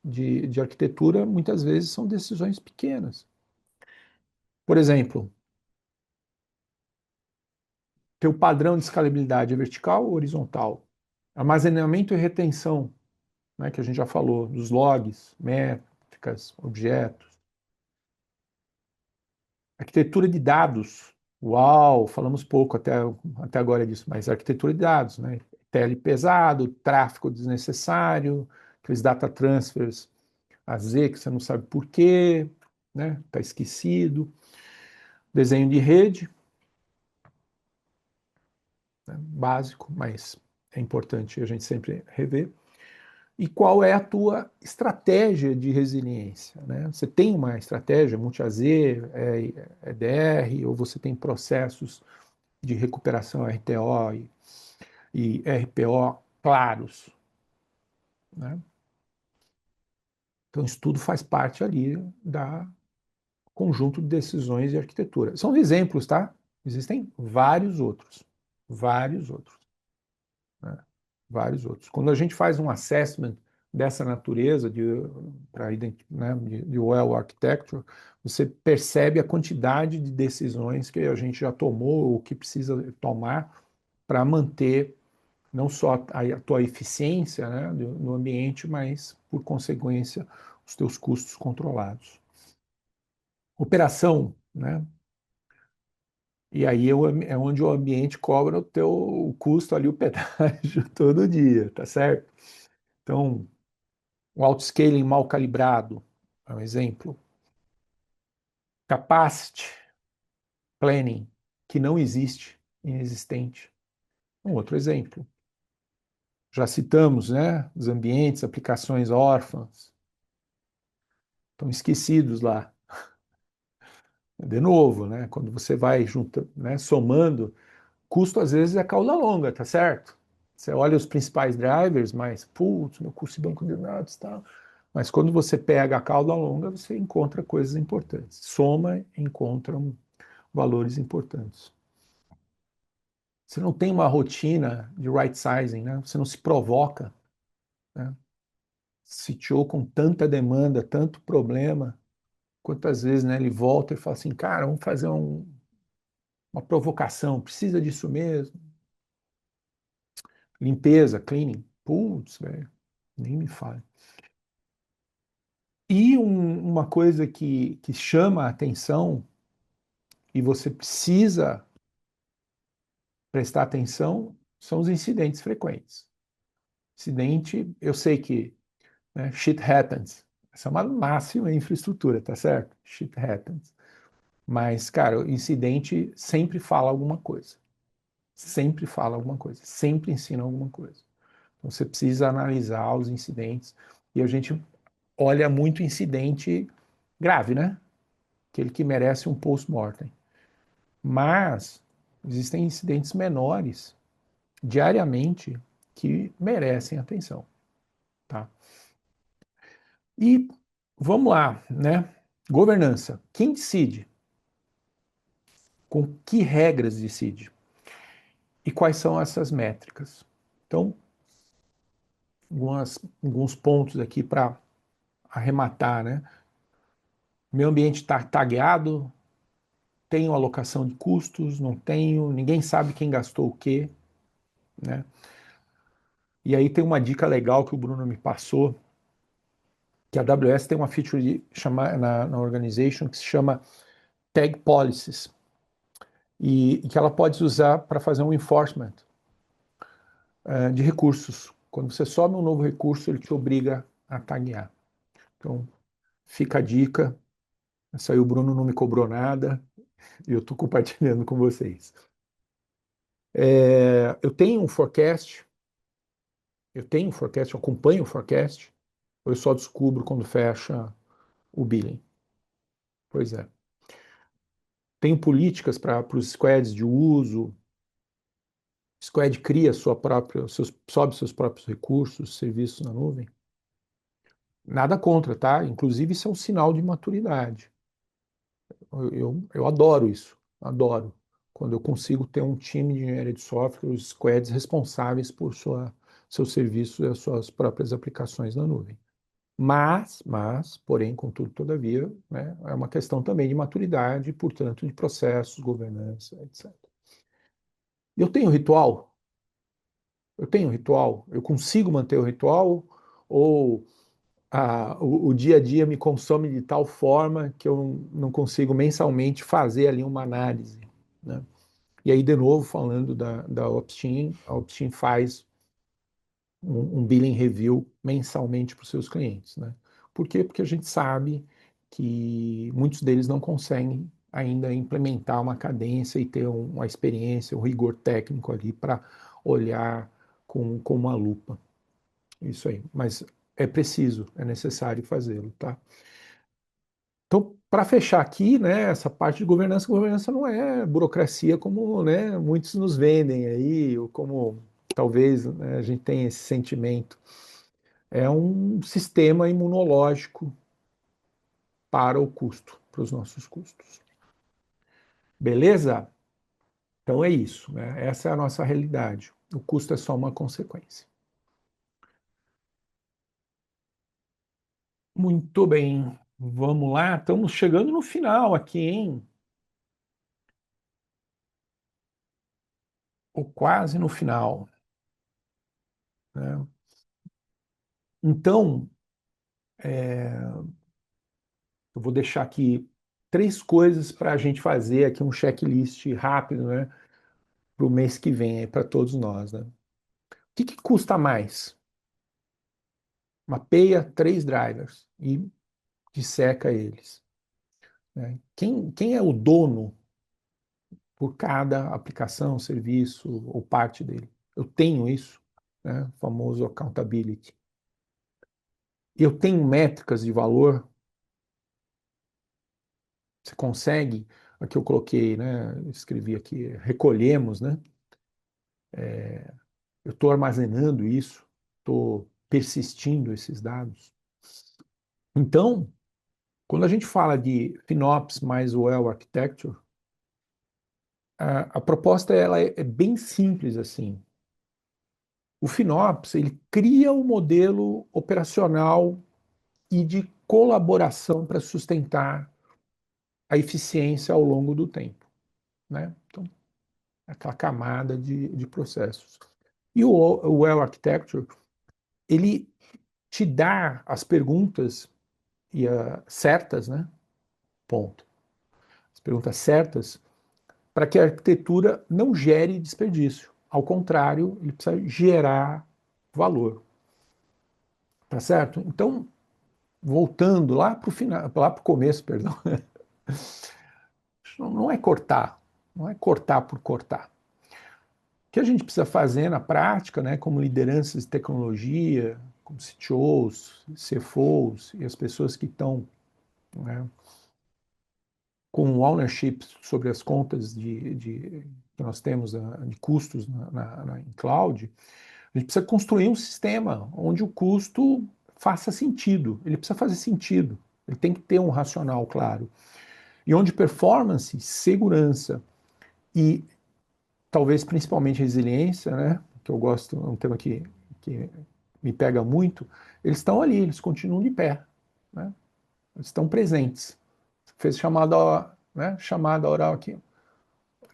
de arquitetura, muitas vezes, são decisões pequenas. Por exemplo, teu padrão de escalabilidade é vertical ou horizontal? Armazenamento e retenção, né, que a gente já falou, dos logs, métricas, objetos. Arquitetura de dados. Uau, falamos pouco até agora disso, mas arquitetura de dados, né? TL pesado, tráfego desnecessário, aqueles data transfers a Z que você não sabe por quê, né? Está esquecido. Desenho de rede, né? Básico, mas é importante a gente sempre rever. E qual é a tua estratégia de resiliência, né? Você tem uma estratégia multi-AZ, EDR, ou você tem processos de recuperação RTO e RPO claros, né? Então, isso tudo faz parte ali da conjunto de decisões de arquitetura. São exemplos, tá? Existem vários outros, né? Vários outros. Quando a gente faz um assessment dessa natureza para né, de well architecture, você percebe a quantidade de decisões que a gente já tomou ou que precisa tomar para manter não só a tua eficiência, né, no ambiente, mas, por consequência, os teus custos controlados. Operação, né? E aí é onde o ambiente cobra o custo ali, o pedágio todo dia, tá certo? Então, o autoscaling mal calibrado é um exemplo. Capacity planning, que não existe, inexistente, um outro exemplo. Já citamos, né, os ambientes, aplicações órfãs. estão esquecidos lá. De novo, né? Quando você vai junto, né, somando, custo às vezes é cauda longa, tá certo? Você olha os principais drivers, mas, putz, meu custo de banco de dados e tal. Mas quando você pega a cauda longa, você encontra coisas importantes. Soma, encontra valores importantes. Você não tem uma rotina de right sizing, né? Você não se provoca, né? CTO com tanta demanda, tanto problema, quantas vezes, né, ele volta e fala assim, cara, vamos fazer uma provocação, precisa disso mesmo? Limpeza, cleaning, putz, velho, nem me fale. E uma coisa que chama a atenção e você precisa prestar atenção são os incidentes frequentes. Incidente, eu sei que, né, shit happens. Essa é uma máxima em infraestrutura, tá certo? Shit happens. Mas, cara, o incidente sempre fala alguma coisa. Sempre fala alguma coisa. Sempre ensina alguma coisa. Então, você precisa analisar os incidentes. E a gente olha muito incidente grave, né? Aquele que merece um post-mortem. Mas existem incidentes menores diariamente que merecem atenção, tá? E vamos lá, né? Governança. Quem decide? Com que regras decide? E quais são essas métricas? Então, alguns pontos aqui para arrematar, né? Meu ambiente está tagueado, tenho alocação de custos, não tenho, ninguém sabe quem gastou o quê, né? E aí tem uma dica legal que o Bruno me passou, que a AWS tem uma feature na organization que se chama Tag Policies, e que ela pode usar para fazer um enforcement de recursos. Quando você sobe um novo recurso, ele te obriga a taguear. Então, fica a dica. Essa aí o Bruno não me cobrou nada e eu estou compartilhando com vocês. Eu tenho um forecast, eu acompanho o forecast, ou eu só descubro quando fecha o billing? Pois é. Tenho políticas para os squads de uso. O squad cria sobe seus próprios recursos, serviços na nuvem. Nada contra, tá? Inclusive, isso é um sinal de maturidade. Eu adoro isso, adoro. Quando eu consigo ter um time de engenharia de software, os squads responsáveis por seus serviços e as suas próprias aplicações na nuvem. Porém, contudo, todavia, né, é uma questão também de maturidade, portanto, de processos, governança, etc. Eu tenho ritual? Eu tenho ritual? Eu consigo manter o ritual? Ou o dia a dia me consome de tal forma que eu não consigo mensalmente fazer ali uma análise, né? E aí, de novo, falando da Opsteam, a Opsteam faz um billing review mensalmente para os seus clientes, né? Por quê? Porque a gente sabe que muitos deles não conseguem ainda implementar uma cadência e ter uma experiência, um rigor técnico ali para olhar com uma lupa. Isso aí. Mas é preciso, é necessário fazê-lo, tá? Então, para fechar aqui, né, essa parte de governança não é burocracia como, né, muitos nos vendem aí, ou como talvez, né, a gente tenha esse sentimento. É um sistema imunológico para o custo, para os nossos custos. Beleza? Então é isso, né? Essa é a nossa realidade. O custo é só uma consequência. Muito bem, vamos lá. Estamos chegando no final aqui, hein? Ou quase no final, né? Então, eu vou deixar aqui três coisas para a gente fazer aqui um checklist rápido, né? Para o mês que vem, para todos nós, né? O que custa mais? Mapeia três drivers e disseca eles, né? Quem é o dono por cada aplicação, serviço ou parte dele? Eu tenho isso, né? O famoso accountability. Eu tenho métricas de valor, Você consegue, aqui eu coloquei, né, escrevi aqui, recolhemos, né? Eu estou armazenando isso, estou persistindo esses dados. Então, quando a gente fala de FinOps mais Well Architecture, a proposta ela é bem simples assim. O FinOps ele cria um modelo operacional e de colaboração para sustentar a eficiência ao longo do tempo, né? Então, aquela camada de processos. E o Well Architecture, ele te dá as perguntas certas, né? Ponto. As perguntas certas para que a arquitetura não gere desperdício. Ao contrário, ele precisa gerar valor. Tá certo? Então, voltando lá para o final, lá para o começo, perdão, não é cortar, não é cortar por cortar. O que a gente precisa fazer na prática, né, como lideranças de tecnologia, como CTOs, CFOs e as pessoas que estão, né, com ownership sobre as contas que nós temos de custos em cloud, a gente precisa construir um sistema onde o custo faça sentido. Ele precisa fazer sentido. Ele tem que ter um racional claro. E onde performance, segurança e talvez principalmente resiliência, né? Que eu gosto, é um tema que me pega muito. Eles estão ali, eles continuam de pé, né? Eles estão presentes. Fez chamada, né? Chamada oral aqui.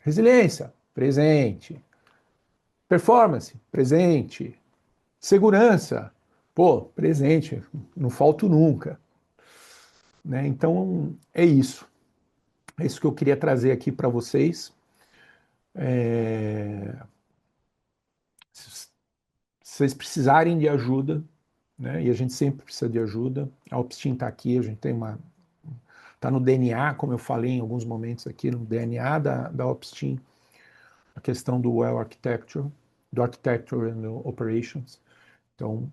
Resiliência, presente. Performance, presente. Segurança, pô, presente. Não falto nunca, né? Então é isso. É isso que eu queria trazer aqui para vocês. É... Se vocês precisarem de ajuda, né? E a gente sempre precisa de ajuda. A Opsteam está aqui, a gente tem uma. Está no DNA, como eu falei em alguns momentos aqui, no DNA da Opsteam, a questão do Well Architecture, do Architecture and Operations. Então,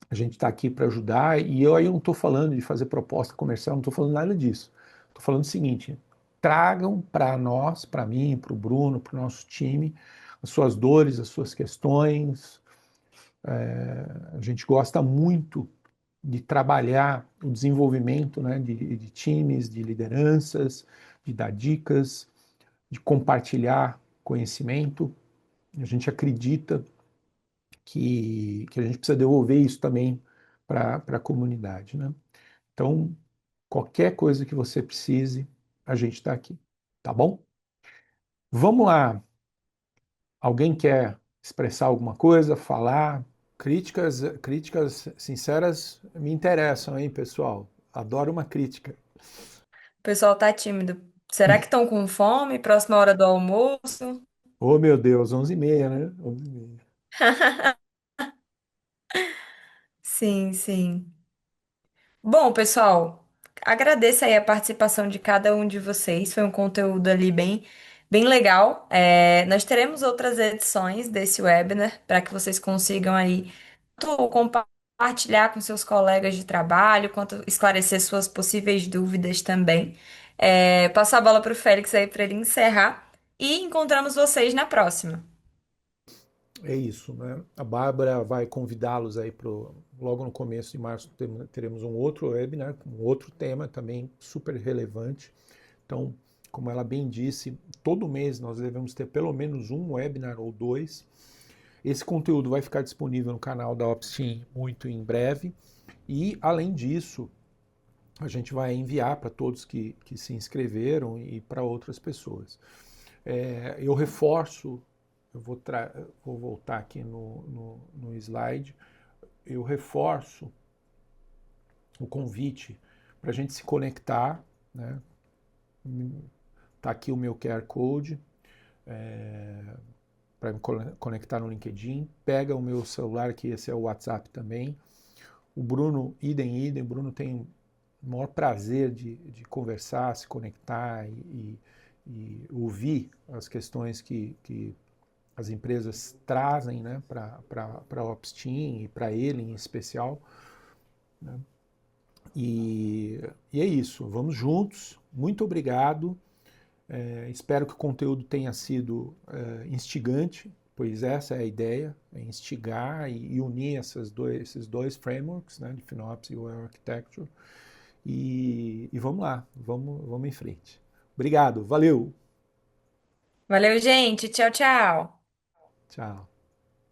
a gente está aqui para ajudar e eu aí não estou falando de fazer proposta comercial, não estou falando nada disso. Estou falando o seguinte: tragam para nós, para mim, para o Bruno, para o nosso time, as suas dores, as suas questões. A gente gosta muito de trabalhar o desenvolvimento, né, de times, de lideranças, de dar dicas, de compartilhar conhecimento. A gente acredita que a gente precisa devolver isso também para a comunidade, né? Então, qualquer coisa que você precise, a gente está aqui, tá bom? Vamos lá. Alguém quer expressar alguma coisa, falar? Críticas sinceras me interessam, hein, pessoal? Adoro uma crítica. O pessoal tá tímido. Será que estão com fome? Próxima hora do almoço? Oh, meu Deus, 11h30, né? 11h30. Sim, sim. Bom, pessoal, agradeço aí a participação de cada um de vocês. Foi um conteúdo ali bem legal. Nós teremos outras edições desse webinar para que vocês consigam aí tanto compartilhar com seus colegas de trabalho, quanto esclarecer suas possíveis dúvidas também. Passar a bola para o Félix aí para ele encerrar e encontramos vocês na próxima. É isso, né? A Bárbara vai convidá-los aí logo no começo de março teremos um outro webinar com outro tema também super relevante. Então, como ela bem disse, todo mês nós devemos ter pelo menos um webinar ou dois. Esse conteúdo vai ficar disponível no canal da Opsteam muito em breve. E, além disso, a gente vai enviar para todos que se inscreveram e para outras pessoas. Eu reforço, vou voltar aqui no slide, eu reforço o convite para a gente se conectar, né? Tá aqui o meu QR Code para me conectar no LinkedIn. Pega o meu celular, que esse é o WhatsApp também. O Bruno, idem. O Bruno tem o maior prazer de conversar, se conectar e ouvir as questões que as empresas trazem, né, para a Opsteam e para ele em especial, né? E, e é isso, vamos juntos. Muito obrigado. Espero que o conteúdo tenha sido instigante, pois essa é a ideia, é instigar e unir esses dois frameworks, né, de FinOps e o Architecture. E vamos lá, vamos em frente. Obrigado, valeu, Valeu, gente. Tchau, tchau. tchau.